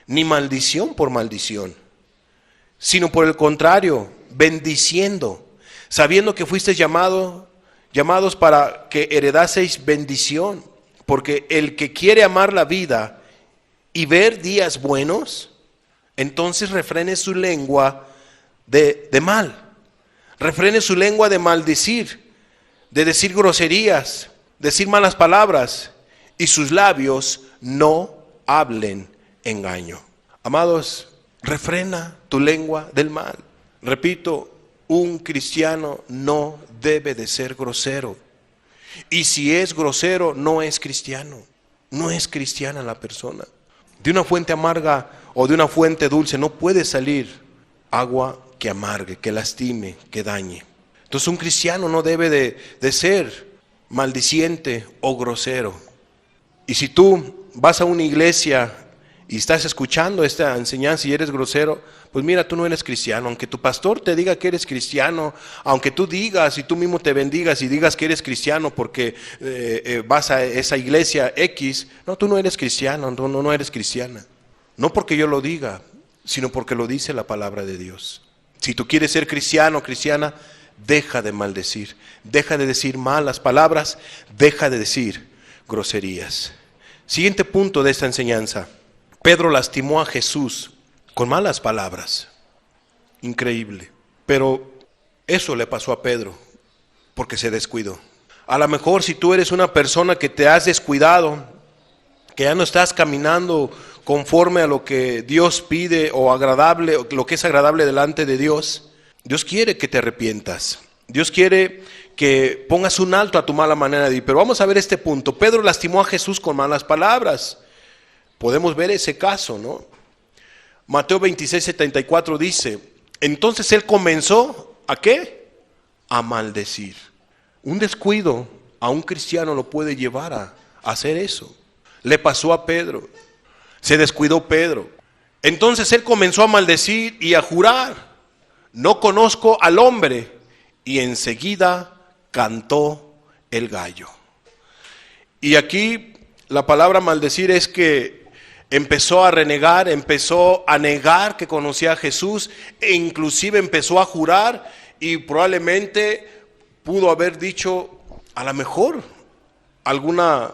ni maldición por maldición, sino por el contrario, bendiciendo, sabiendo que fuisteis llamados para que heredaseis bendición, porque el que quiere amar la vida y ver días buenos, entonces refrene su lengua de mal, refrene su lengua de maldecir, de decir groserías, decir malas palabras, y sus labios no hablen engaño. Amados, refrena tu lengua del mal, Repito, un cristiano no debe de ser grosero. Y si es grosero, no es cristiano. No es cristiana la persona. De una fuente amarga o de una fuente dulce no puede salir agua que amargue, que lastime, que dañe. Entonces un cristiano no debe de ser maldiciente o grosero. Y si tú vas a una iglesia y estás escuchando esta enseñanza y eres grosero, pues mira, tú no eres cristiano. Aunque tu pastor te diga que eres cristiano, aunque tú digas y tú mismo te bendigas y digas que eres cristiano porque vas a esa iglesia X, no, tú no eres cristiano, no eres cristiana. No porque yo lo diga, sino porque lo dice la palabra de Dios. Si tú quieres ser cristiano o cristiana, deja de maldecir, deja de decir malas palabras, deja de decir groserías. Siguiente punto de esta enseñanza. Pedro lastimó a Jesús con malas palabras. Increíble. Pero eso le pasó a Pedro porque se descuidó. A lo mejor si tú eres una persona que te has descuidado, que ya no estás caminando conforme a lo que Dios pide o agradable, lo que es agradable delante de Dios, Dios quiere que te arrepientas. Dios quiere que pongas un alto a tu mala manera de vivir. Pero vamos a ver este punto. Pedro lastimó a Jesús con malas palabras. Podemos ver ese caso, ¿no? Mateo 26:74 dice, entonces él comenzó, ¿a qué? A maldecir. Un descuido a un cristiano lo puede llevar a hacer eso. Le pasó a Pedro. Se descuidó Pedro. Entonces él comenzó a maldecir y a jurar, no conozco al hombre. Y enseguida cantó el gallo. Y aquí la palabra maldecir es que empezó a renegar, empezó a negar que conocía a Jesús, e inclusive empezó a jurar y probablemente pudo haber dicho a lo mejor alguna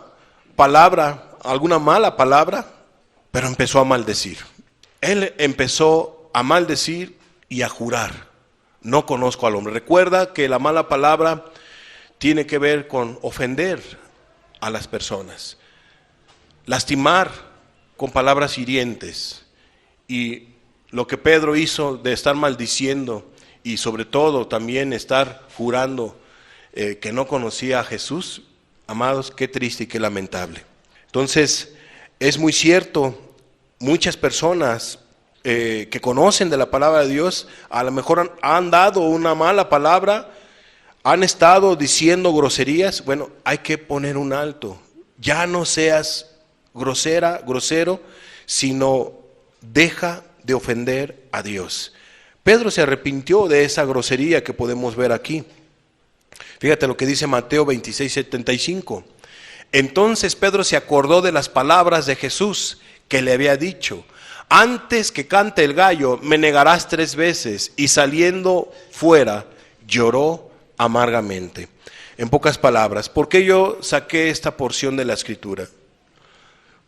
palabra, alguna mala palabra, pero empezó a maldecir. Él empezó a maldecir y a jurar. No conozco al hombre. Recuerda que la mala palabra tiene que ver con ofender a las personas, lastimar con palabras hirientes. Y lo que Pedro hizo de estar maldiciendo y sobre todo también estar jurando que no conocía a Jesús, amados, qué triste y qué lamentable. Entonces, es muy cierto, muchas personas que conocen de la palabra de Dios, a lo mejor han dado una mala palabra, han estado diciendo groserías. Bueno, hay que poner un alto. Ya no seas grosera, grosero, sino deja de ofender a Dios. Pedro se arrepintió de esa grosería que podemos ver aquí. Fíjate lo que dice Mateo 26:75. Entonces Pedro se acordó de las palabras de Jesús que le había dicho, antes que cante el gallo, me negarás 3 veces. Y saliendo fuera, lloró amargamente. En pocas palabras, ¿por qué yo saqué esta porción de la Escritura?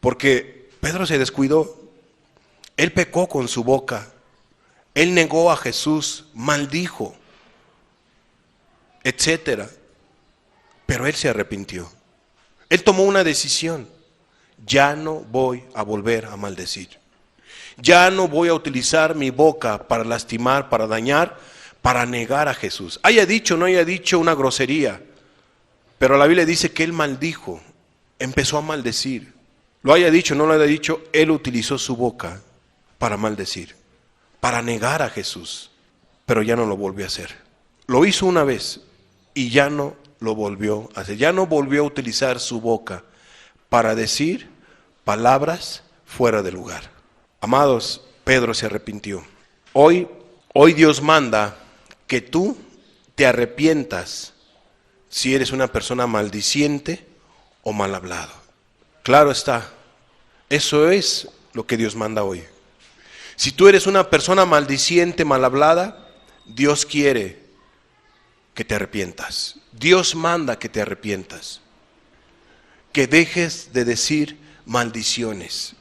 Porque Pedro se descuidó. Él pecó con su boca. Él negó a Jesús, maldijo, etcétera. Pero él se arrepintió. Él tomó una decisión. Ya no voy a volver a maldecir. Ya no voy a utilizar mi boca para lastimar, para dañar, para negar a Jesús. Haya dicho o no haya dicho una grosería, pero la Biblia dice que él maldijo, empezó a maldecir. Lo haya dicho o no lo haya dicho, él utilizó su boca para maldecir, para negar a Jesús, pero ya no lo volvió a hacer. Lo hizo una vez y ya no lo volvió a hacer. Ya no volvió a utilizar su boca para decir palabras fuera de lugar. Amados, Pedro se arrepintió. Hoy Dios manda que tú te arrepientas si eres una persona maldiciente o mal hablado. Claro está, eso es lo que Dios manda hoy. Si tú eres una persona maldiciente, mal hablada, Dios quiere que te arrepientas. Dios manda que te arrepientas. Que dejes de decir maldiciones.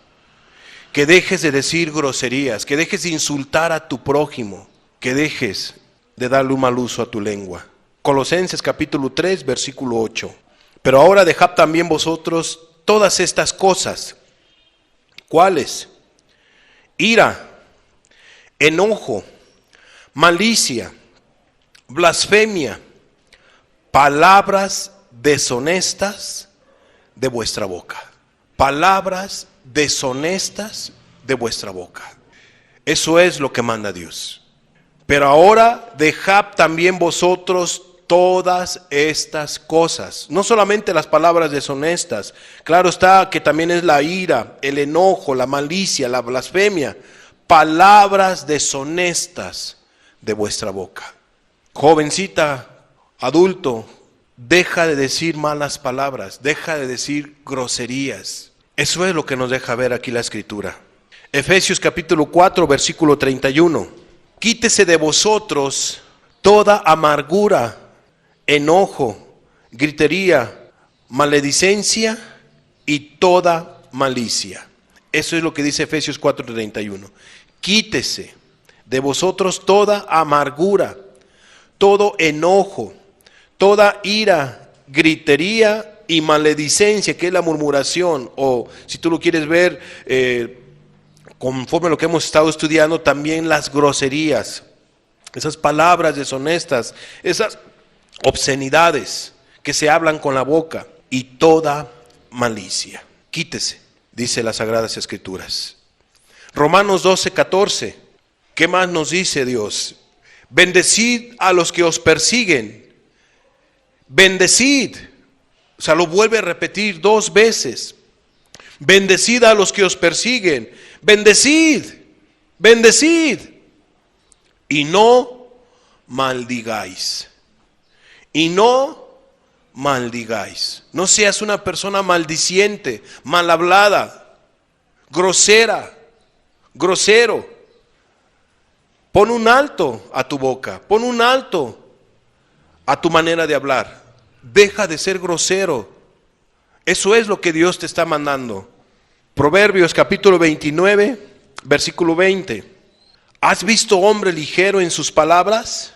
Que dejes de decir groserías. Que dejes de insultar a tu prójimo. Que dejes de darle un mal uso a tu lengua. Colosenses capítulo 3, versículo 8. Pero ahora dejad también vosotros todas estas cosas. ¿Cuáles? Ira, enojo, malicia, blasfemia, palabras deshonestas de vuestra boca. Palabras deshonestas de vuestra boca. Eso es lo que manda Dios. Pero ahora dejad también vosotros todas estas cosas. No solamente las palabras deshonestas. Claro está que también es la ira, el enojo, la malicia, la blasfemia. Palabras deshonestas de vuestra boca. Jovencita, adulto, deja de decir malas palabras, deja de decir groserías. Eso es lo que nos deja ver aquí la Escritura. Efesios capítulo 4, versículo 31. Quítese de vosotros toda amargura, enojo, gritería, maledicencia y toda malicia. Eso es lo que dice Efesios 4, 31. Quítese de vosotros toda amargura, todo enojo, toda ira, gritería y maledicencia, que es la murmuración, o si tú lo quieres ver conforme a lo que hemos estado estudiando, también las groserías, esas palabras deshonestas, esas obscenidades que se hablan con la boca, y toda malicia. Quítese, dice las Sagradas Escrituras. Romanos 12, 14. ¿Qué más nos dice Dios? Bendecid a los que os persiguen. Bendecid. O sea, lo vuelve a repetir 2 veces. Bendecid a los que os persiguen. Bendecid. Bendecid. Y no maldigáis. Y no maldigáis. No seas una persona maldiciente, mal hablada, grosera, grosero. Pon un alto a tu boca, pon un alto a tu manera de hablar. Deja de ser grosero. Eso es lo que Dios te está mandando. Proverbios capítulo 29, versículo 20. ¿Has visto hombre ligero en sus palabras?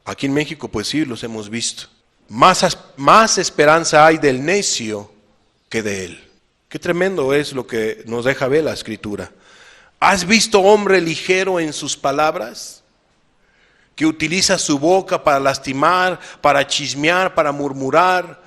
Aquí en México pues sí, los hemos visto. Más esperanza hay del necio que de él. Qué tremendo es lo que nos deja ver la Escritura. ¿Has visto hombre ligero en sus palabras? Que utiliza su boca para lastimar, para chismear, para murmurar,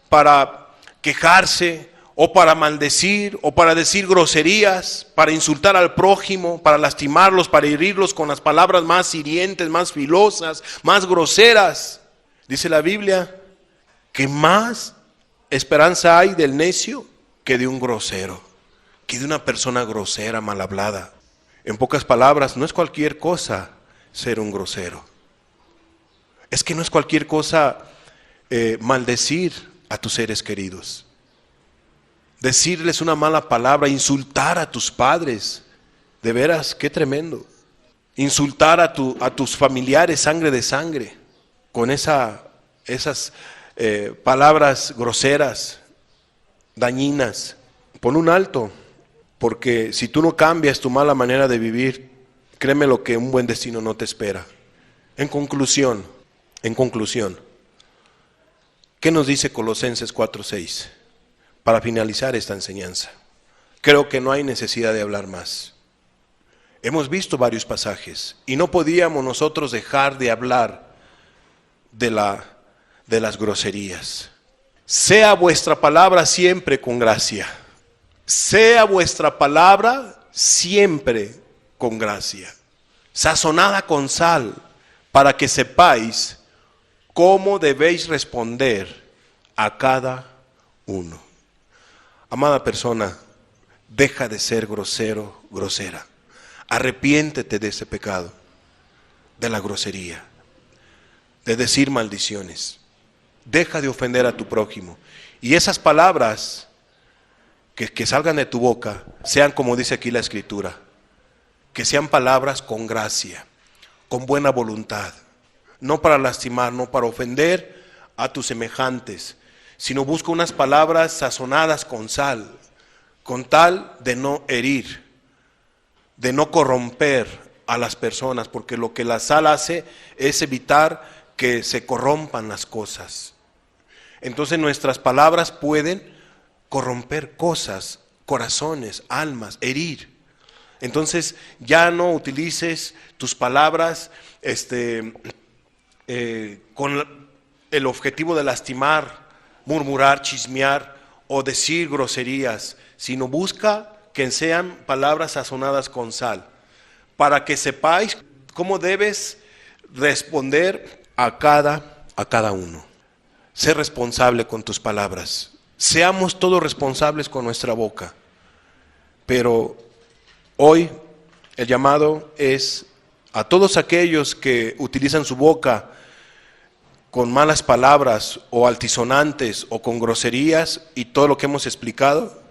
para quejarse, o para maldecir, o para decir groserías, para insultar al prójimo, para lastimarlos, para herirlos con las palabras más hirientes, más filosas, más groseras. Dice la Biblia que más esperanza hay del necio que de un grosero, que de una persona grosera, mal hablada. En pocas palabras, no es cualquier cosa ser un grosero. Es que no es cualquier cosa maldecir a tus seres queridos, decirles una mala palabra, insultar a tus padres. De veras, qué tremendo. Insultar a tus familiares, sangre de sangre, con esas palabras groseras, dañinas. Pon un alto, porque si tú no cambias tu mala manera de vivir, créeme lo que un buen destino no te espera. En conclusión, ¿qué nos dice Colosenses 4:6? Para finalizar esta enseñanza. Creo que no hay necesidad de hablar más. Hemos visto varios pasajes y no podíamos nosotros dejar de hablar de las groserías. Sea vuestra palabra siempre con gracia. Sea vuestra palabra siempre con gracia, sazonada con sal, para que sepáis cómo debéis responder a cada uno. Amada persona, deja de ser grosero, grosera. Arrepiéntete de ese pecado, de la grosería, de decir maldiciones. Deja de ofender a tu prójimo. Y esas palabras que salgan de tu boca sean como dice aquí la Escritura, que sean palabras con gracia, con buena voluntad, no para lastimar, no para ofender a tus semejantes, sino busca unas palabras sazonadas con sal, con tal de no herir, de no corromper a las personas, porque lo que la sal hace es evitar que se corrompan las cosas. Entonces nuestras palabras pueden corromper cosas, corazones, almas, herir. Entonces ya no utilices tus palabras con el objetivo de lastimar, murmurar, chismear o decir groserías, sino busca que sean palabras sazonadas con sal, para que sepáis cómo debes responder a cada uno. Sé responsable con tus palabras. Seamos todos responsables con nuestra boca. Pero hoy el llamado es a todos aquellos que utilizan su boca con malas palabras o altisonantes o con groserías y todo lo que hemos explicado.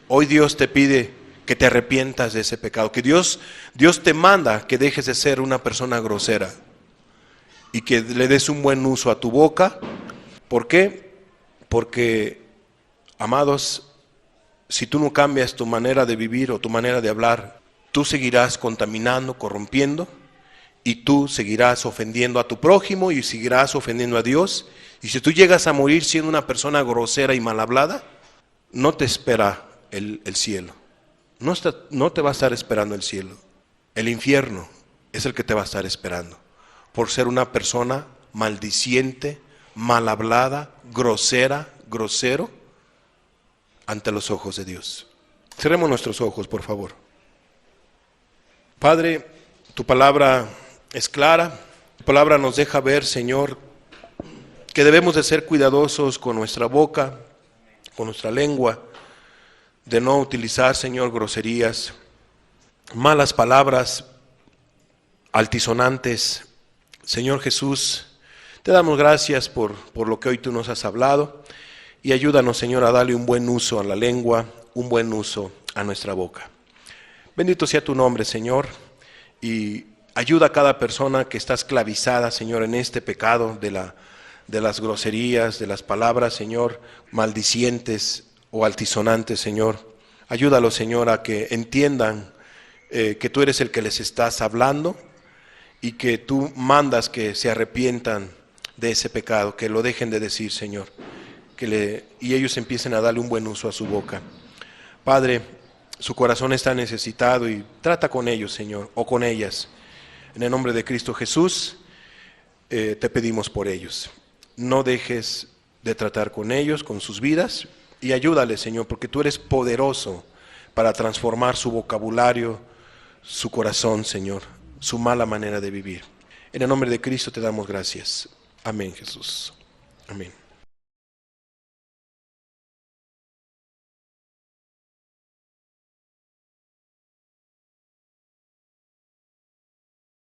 Hoy Dios te pide que te arrepientas de ese pecado, que Dios te manda que dejes de ser una persona grosera y que le des un buen uso a tu boca. ¿Por qué? Porque, amados, si tú no cambias tu manera de vivir o tu manera de hablar, tú seguirás contaminando, corrompiendo, y tú seguirás ofendiendo a tu prójimo y seguirás ofendiendo a Dios. Y si tú llegas a morir siendo una persona grosera y mal hablada, no te espera el cielo. No te va a estar esperando el cielo. El infierno es el que te va a estar esperando, por ser una persona maldiciente, mal hablada, grosera, grosero, ante los ojos de Dios. Cerremos nuestros ojos, por favor. Padre, tu palabra es clara, tu palabra nos deja ver, Señor, que debemos de ser cuidadosos con nuestra boca, con nuestra lengua, de no utilizar, Señor, groserías, malas palabras, altisonantes. Señor Jesús, te damos gracias por lo que hoy tú nos has hablado y ayúdanos, Señor, a darle un buen uso a la lengua, un buen uso a nuestra boca. Bendito sea tu nombre, Señor, y ayuda a cada persona que está esclavizada, Señor, en este pecado de las groserías, de las palabras, Señor, maldicientes o altisonantes, Señor. Ayúdalos, Señor, a que entiendan que tú eres el que les estás hablando y que tú mandas que se arrepientan de ese pecado, que lo dejen de decir, Señor, y ellos empiecen a darle un buen uso a su boca. Padre, su corazón está necesitado y trata con ellos, Señor, o con ellas. En el nombre de Cristo Jesús, te pedimos por ellos. No dejes de tratar con ellos, con sus vidas, y ayúdales, Señor, porque tú eres poderoso para transformar su vocabulario, su corazón, Señor, su mala manera de vivir. En el nombre de Cristo te damos gracias. Amén, Jesús. Amén.